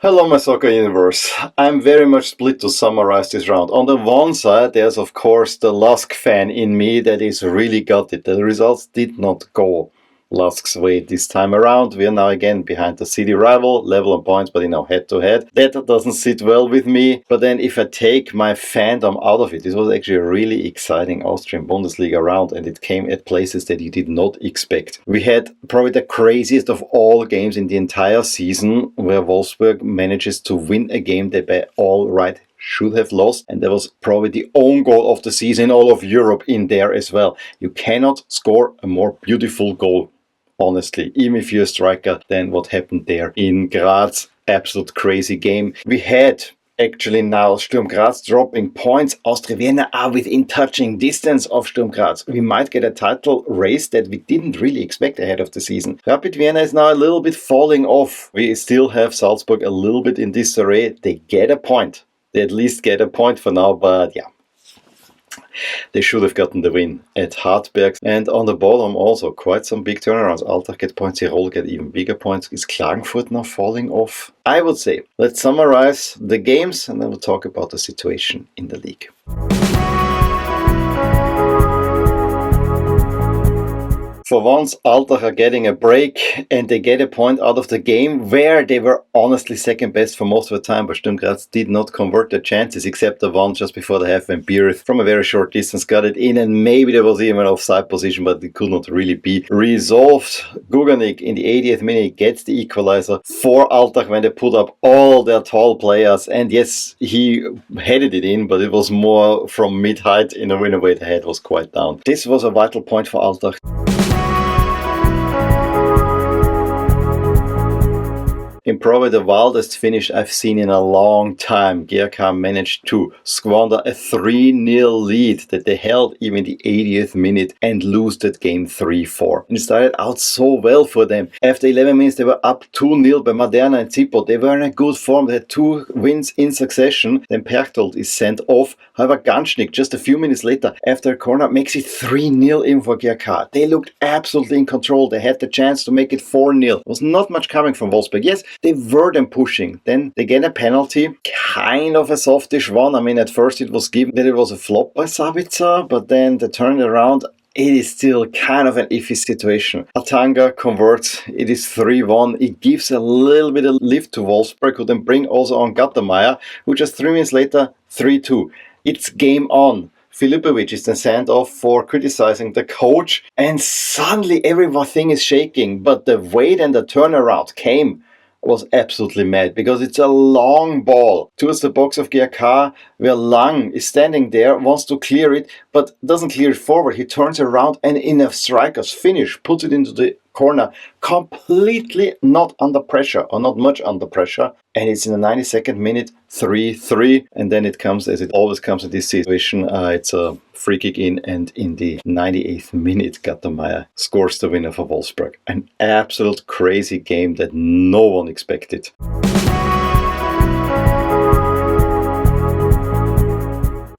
Hello, my soccer universe. I'm very much split to summarize this round. On the one side, there's of course the LASK fan in me that is really gutted. The results did not go LASK's way this time around. We are now again behind the city rival, level on points, but head to head. That doesn't sit well with me. But then if I take my fandom out of it, this was actually a really exciting Austrian Bundelsiga round, and it came at places that you did not expect. We had probably the craziest of all games in the entire season, where Wolfsberg manages to win a game they by all right should have lost, and there was probably the own goal of the season in all of Europe in there as well. You cannot score a more beautiful goal, honestly, even if you're a striker, than what happened there in Graz. Absolute crazy game. We had actually now Sturm Graz dropping points. Austria Vienna are within touching distance of Sturm Graz. We might get a title race that we didn't really expect ahead of the season. Rapid Vienna is now a little bit falling off. We still have Salzburg a little bit in disarray. They get a point. They at least get a point for now, but yeah. They should have gotten the win at Hartberg. And on the bottom also quite some big turnarounds. Altach get points, Tirol get even bigger points. Is Klagenfurt now falling off? I would say, let's summarize the games and then we'll talk about the situation in the league. For once, Altach are getting a break and they get a point out of the game where they were honestly second best for most of the time, but Sturm Graz did not convert their chances except the one just before the half when Beereth from a very short distance got it in, and maybe there was even an offside position, but it could not really be resolved. Guganik in the 80th minute gets the equalizer for Altach when they put up all their tall players, and yes, he headed it in, but it was more from mid-height in a way the head was quite down. This was a vital point for Altach. In probably the wildest finish I've seen in a long time, GRK managed to squander a 3-0 lead that they held even the 80th minute and lose that game 3-4. And it started out so well for them. After 11 minutes they were up 2-0 by Maderna and Zippo. They were in a good form. They had 2 wins in succession. Then Perchtold is sent off. However, Ganschnik just a few minutes later after a corner makes it 3-0 in for GRK. They looked absolutely in control. They had the chance to make it 4-0. There was not much coming from Wolfsberg. Yes, they were then pushing. Then they get a penalty, kind of a softish one. I mean, at first it was given that it was a flop by Sabitzer, but then they turned it around. It is still kind of an iffy situation. Atanga converts. It is 3-1. It gives a little bit of lift to Wolfsberg, who then bring also on Gattermeier, who just 3 minutes later, 3-2. It's game on. Filipovic is then sent off for criticizing the coach, and suddenly everything is shaking. But the way then the turnaround came was absolutely mad, because it's a long ball towards the box of GRK where Lang is standing there, wants to clear it, but doesn't clear it forward. He turns around and in a striker's finish puts it into the corner, completely not under pressure, or not much under pressure, and it's in the 92nd minute, 3-3, and then it comes, as it always comes in this situation, it's a free kick in, and in the 98th minute, Gattermeier scores the winner for Wolfsberg. An absolute crazy game that no one expected.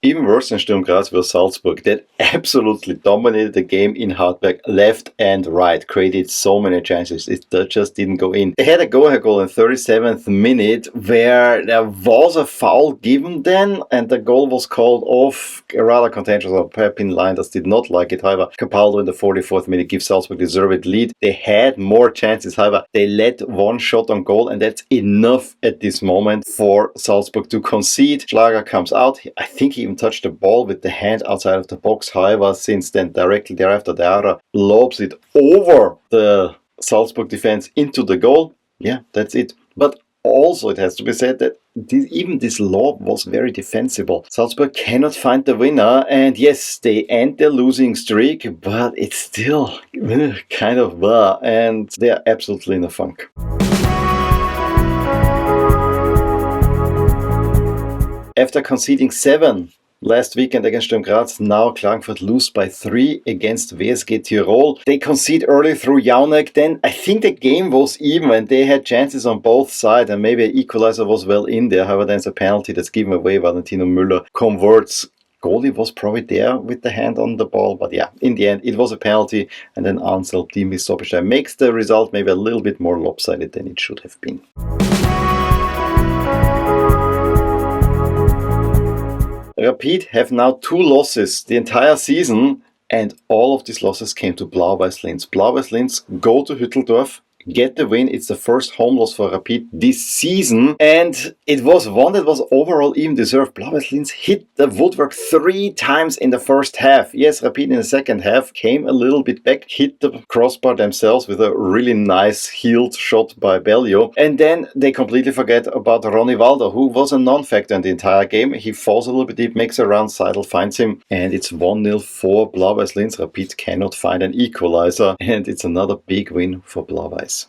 Even worse than Sturm Graz was Salzburg, that absolutely dominated the game in Hartberg, left and right, created so many chances, it just didn't go in. They had a go-ahead goal in 37th minute where there was a foul given then, and the goal was called off, rather contentious. Pepin Linders did not like it. However, Capaldo in the 44th minute gives Salzburg the deserved lead. They had more chances, however, they let one shot on goal, and that's enough at this moment for Salzburg to concede. Schlager comes out. I think he even touched the ball with the hand outside of the box. However, since then, directly thereafter, Deara lobs it over the Salzburg defense into the goal. Yeah, that's it. But also, it has to be said that even this lob was very defensible. Salzburg cannot find the winner, and yes, they end their losing streak, but it's still kind of blah, and they're absolutely in a funk. After conceding 7 last weekend against Sturm Graz, now Klagenfurt lose by 3 against WSG Tirol. They concede early through Jaunek. Then I think the game was even and they had chances on both sides, and maybe an equalizer was well in there. However, there's a penalty that's given away. Valentino Müller converts. Goalie was probably there with the hand on the ball, but yeah, in the end it was a penalty, and then Ansel Dimi stoppage time makes the result maybe a little bit more lopsided than it should have been. Rapid have now 2 losses the entire season, and all of these losses came to Blau-Weiss Linz. Blau-Weiss Linz go to Hütteldorf, get the win. It's the first home loss for Rapid this season, and it was one that was overall even deserved. Blau-Weiss Linz hit the woodwork 3 times in the first half. Yes, Rapid in the second half came a little bit back, hit the crossbar themselves with a really nice heeled shot by Bellio, and then they completely forget about Ronny Walder, who was a non-factor in the entire game. He falls a little bit deep, makes a run, Seidel finds him, and it's 1-0 for Blau-Weiss Linz. Rapid cannot find an equalizer, and it's another big win for Blau-Weiss.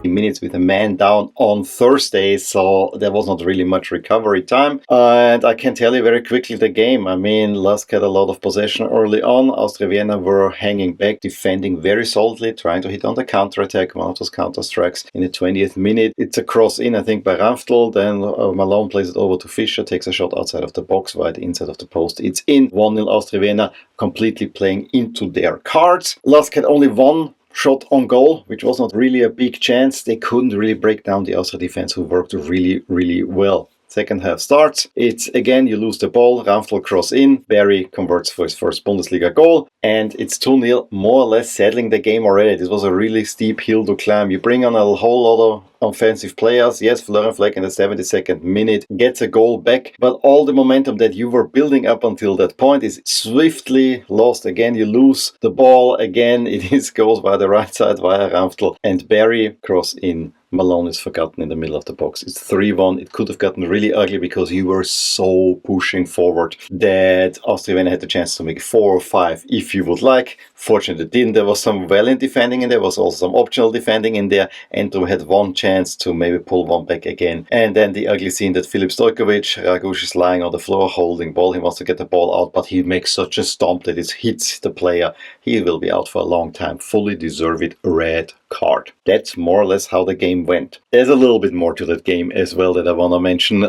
Minutes with a man down on Thursday, so there was not really much recovery time. And I can tell you very quickly the game. I mean, LASK had a lot of possession early on. Austria Vienna were hanging back, defending very solidly, trying to hit on the counter-attack. One of those counter-strikes in the 20th minute. It's a cross in, I think, by Ranftl. Then Malone plays it over to Fischer, takes a shot outside of the box, right inside of the post. It's in. 1-0 Austria Vienna, completely playing into their cards. LASK had only one shot on goal, which was not really a big chance. They couldn't really break down the Austria defense, who worked really, really well. Second half starts. It's again, you lose the ball. Ranftl cross in. Barry converts for his first Bundesliga goal. And it's 2-0, more or less settling the game already. This was a really steep hill to climb. You bring on a whole lot of offensive players. Yes, Florian Fleck in the 72nd minute gets a goal back. But all the momentum that you were building up until that point is swiftly lost. Again, you lose the ball. Again, it goes by the right side via Ranftl. And Barry cross in. Malone is forgotten in the middle of the box. It's 3-1. It could have gotten really ugly because you were so pushing forward that Austria Vienna had the chance to make 4 or 5 if you would like. Fortunately, it didn't. There was some valiant defending in there. There was also some optional defending in there. Andrew had one chance to maybe pull one back again. And then the ugly scene that Filip Stojkovic, Raguš is lying on the floor holding ball. He wants to get the ball out, but he makes such a stomp that it hits the player. He will be out for a long time. Fully deserved red card. That's more or less how the game went. There's a little bit more to that game as well that I want to mention.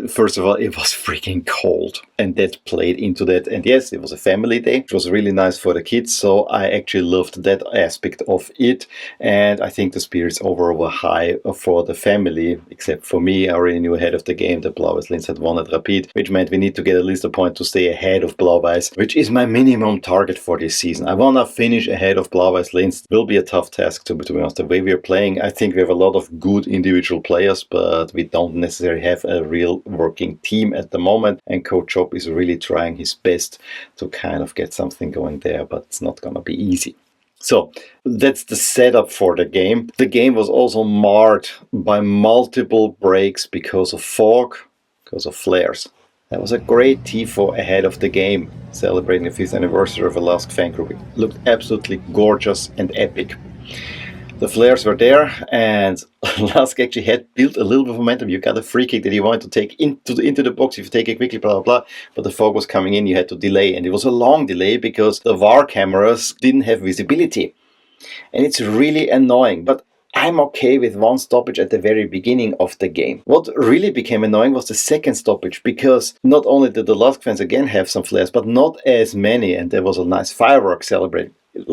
First of all, it was freaking cold, and that played into that. And yes, it was a family day. It was really nice for the kids, so I actually loved that aspect of it. And I think the spirits overall were high for the family, except for me. I already knew ahead of the game that Blau-Weiss Linz had won at Rapid, which meant we need to get at least a point to stay ahead of Blau-Weiss, which is my minimum target for this season. I want to finish ahead of Blau-Weiss Linz. It will be a tough task to be honest. The way we are playing, I think we have a lot of good individual players, but we don't necessarily have a real working team at the moment. And Coach Job is really trying his best to kind of get something going there, but it's not going to be easy. So that's the setup for the game. The game was also marred by multiple breaks because of fog, because of flares. That was a great tifo ahead of the game, celebrating the 5th anniversary of a LASK fan group. It looked absolutely gorgeous and epic. The flares were there, and LASK actually had built a little bit of momentum. You got a free kick that you wanted to take into the box. If you take it quickly, blah, blah, blah. But the fog was coming in, you had to delay. And it was a long delay because the VAR cameras didn't have visibility. And it's really annoying. But I'm okay with one stoppage at the very beginning of the game. What really became annoying was the second stoppage, because not only did the LASK fans again have some flares, but not as many. And there was a nice firework celebrating. It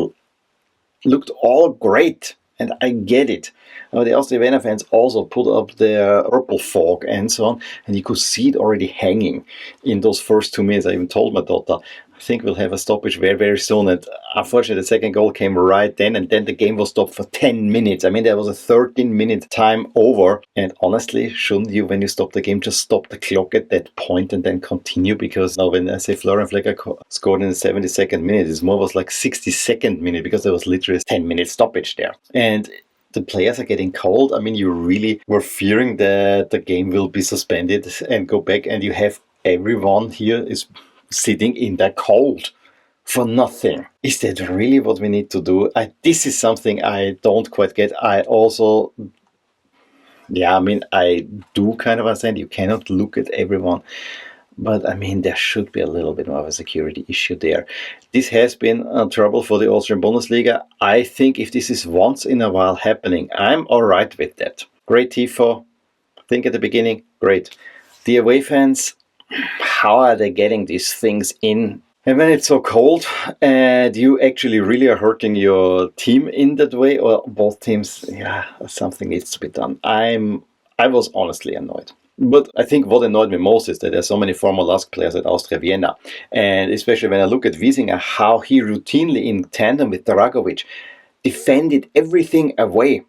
looked all great. And I get it. The Austria Vienna fans also put up their purple fog and so on, and you could see it already hanging in those first 2 minutes. I even told my daughter, I think we'll have a stoppage very, very soon. And unfortunately, the second goal came right then, and then the game was stopped for 10 minutes. I mean, there was a 13-minute time over. And honestly, shouldn't you, when you stop the game, just stop the clock at that point and then continue? Because now when I say Florian Fleck scored in the 72nd minute, it's more was like 62nd minute, because there was literally a 10-minute stoppage there. And the players are getting cold. I mean, you really were fearing that the game will be suspended and go back, and you have everyone here is sitting in the cold for nothing. Is that really what we need to do? This is something I don't quite get. I also, I do kind of understand you cannot look at everyone. But I mean, there should be a little bit more of a security issue there. This has been trouble for the Austrian Bundelsiga. I think if this is once in a while happening, I'm all right with that. Great tifo. I think at the beginning, great. The away fans, how are they getting these things in? And when it's so cold and you actually really are hurting your team in that way, or both teams, something needs to be done. I'm I was honestly annoyed. But I think what annoyed me most is that there's so many former LASK players at Austria Vienna. And especially when I look at Wiesinger, how he routinely, in tandem with Dragovic, defended everything away.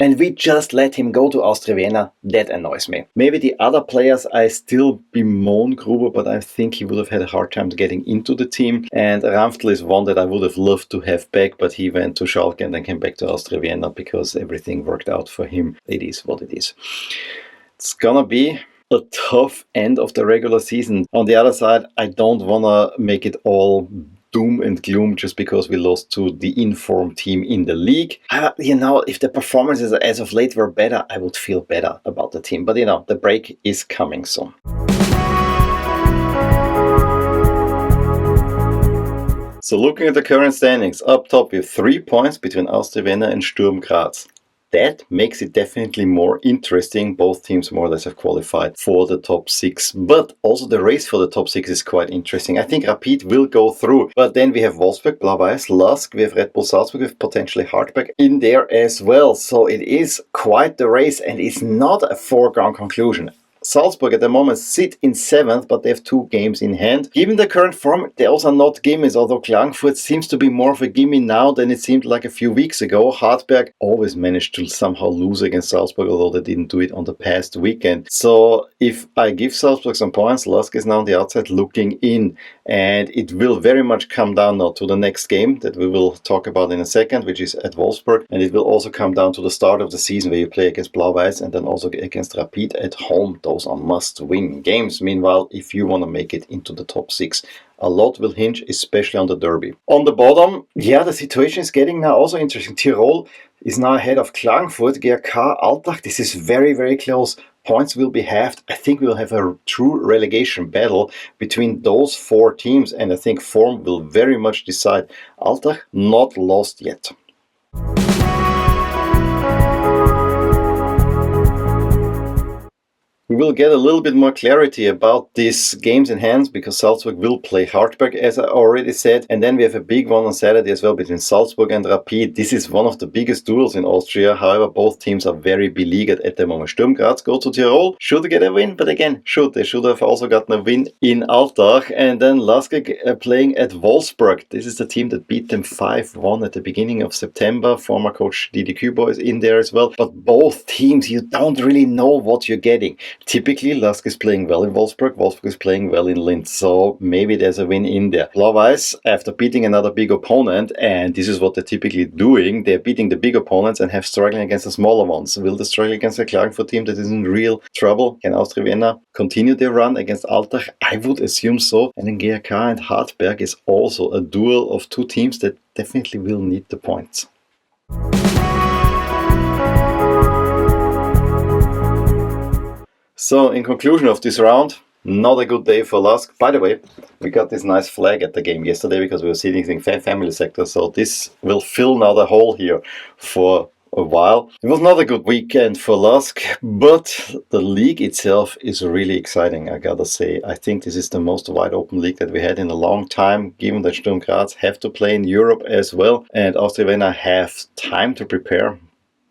And we just let him go to Austria Vienna. That annoys me. Maybe the other players, I still bemoan Gruber, but I think he would have had a hard time getting into the team. And Ramftl is one that I would have loved to have back, but he went to Schalke and then came back to Austria Vienna because everything worked out for him. It is what it is. It's gonna be a tough end of the regular season. On the other side, I don't wanna make it all doom and gloom just because we lost to the informed team in the league. If the performances as of late were better, I would feel better about the team. But the break is coming soon. So looking at the current standings, up top we have 3 points between Austria Vienna and Sturm Graz. That makes it definitely more interesting. Both teams more or less have qualified for the top 6. But also the race for the top 6 is quite interesting. I think Rapid will go through. But then we have Wolfsberg, Blau-Weiss, LASK, we have Red Bull Salzburg, with potentially Hartberg in there as well. So it is quite the race and it's not a foregone conclusion. Salzburg at the moment sit in 7th, but they have 2 games in hand. Given the current form, they also are not gimmies, although Klagenfurt seems to be more of a gimme now than it seemed like a few weeks ago. Hartberg always managed to somehow lose against Salzburg, although they didn't do it on the past weekend. So if I give Salzburg some points, LASK is now on the outside looking in. And it will very much come down now to the next game that we will talk about in a second, which is at Wolfsberg. And it will also come down to the start of the season where you play against Blau-Weiss and then also against Rapid at home. Those are must-win games. Meanwhile, if you want to make it into the top 6, a lot will hinge, especially on the derby. On the bottom, the situation is getting now also interesting. Tirol is now ahead of Klagenfurt, GRK, Altach. This is very, very close. Points will be halved. I think we'll have a true relegation battle between those 4 teams, and I think form will very much decide. Altach not lost yet. We will get a little bit more clarity about these games in hand because Salzburg will play Hartberg, as I already said. And then we have a big one on Saturday as well between Salzburg and Rapid. This is one of the biggest duels in Austria. However, both teams are very beleaguered at the moment. Sturm Graz go to Tirol, should get a win, but again, they should have also gotten a win in Altach. And then LASK playing at Wolfsberg. This is the team that beat them 5-1 at the beginning of September. Former coach Didi Kubo is in there as well. But both teams, you don't really know what you're getting. Typically, LASK is playing well in Wolfsberg. Wolfsberg is playing well in Linz. So maybe there's a win in there. Blau-Weiss, after beating another big opponent, and this is what they're typically doing, they're beating the big opponents and have struggling against the smaller ones. Will they struggle against a Klagenfurt team that is in real trouble? Can Austria Vienna continue their run against Altach? I would assume so. And then GRK and Hartberg is also a duel of 2 teams that definitely will need the points. So, in conclusion of this round, not a good day for LASK. By the way, we got this nice flag at the game yesterday because we were sitting in family sector, so this will fill now the hole here for a while. It was not a good weekend for LASK, but the league itself is really exciting, I gotta say. I think this is the most wide open league that we had in a long time, given that Sturm Graz have to play in Europe as well, and Austria Vienna have time to prepare.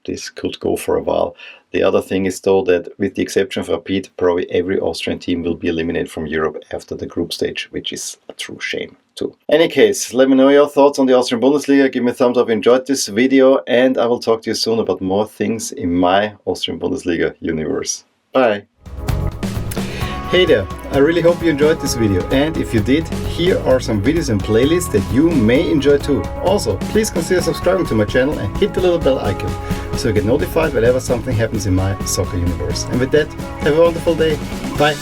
This could go for a while. The other thing is though that with the exception of Rapid, probably every Austrian team will be eliminated from Europe after the group stage, which is a true shame too. Any case, let me know your thoughts on the Austrian Bundesliga. Give me a thumbs up if you enjoyed this video, and I will talk to you soon about more things in my Austrian Bundesliga universe. Bye! Hey there, I really hope you enjoyed this video, and if you did, here are some videos and playlists that you may enjoy too. Also, please consider subscribing to my channel and hit the little bell icon so you get notified whenever something happens in my soccer universe. And with that, have a wonderful day. Bye!